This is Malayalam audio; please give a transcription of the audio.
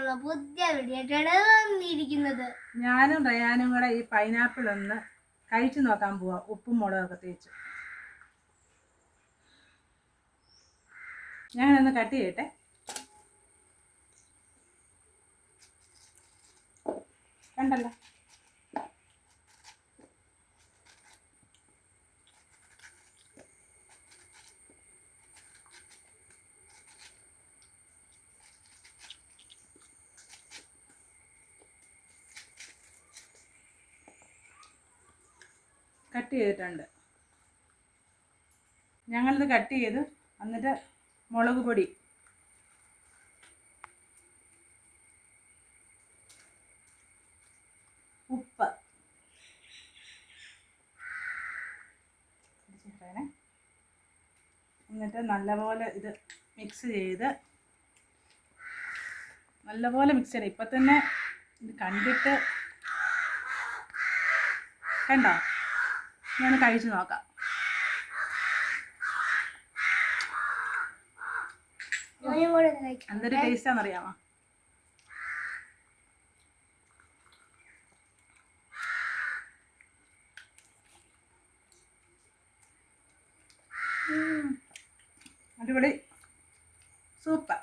നമ്മള് പുതിയ വീഡിയോട്ടാണ് വന്നിരിക്കുന്നത്. ഞാനും റയാനും കൂടെ ഈ പൈനാപ്പിൾ ഒന്ന് കഴിച്ചു നോക്കാൻ പോവാ. ഉപ്പും മുളകൊക്കെ തേച്ച് ഞാനൊന്ന് കട്ട് ചെയ്യട്ടെ. കണ്ടല്ലോ, കട്ട് ചെയ്തിട്ടുണ്ട്. ഞങ്ങളിത് കട്ട് ചെയ്ത് എന്നിട്ട് മുളക് പൊടി, ഉപ്പ്, എന്നിട്ട് നല്ലപോലെ ഇത് മിക്സ് ചെയ്ത് നല്ലപോലെ മിക്സ് ചെയ്യണം. ഇപ്പം തന്നെ ഇത് കണ്ടിട്ട് കണ്ടോ, ഞാൻ കഴിച്ചു നോക്കാം. എന്തൊരു ടേസ്റ്റാണെന്നറിയാമോ? അടിപൊളി, സൂപ്പർ.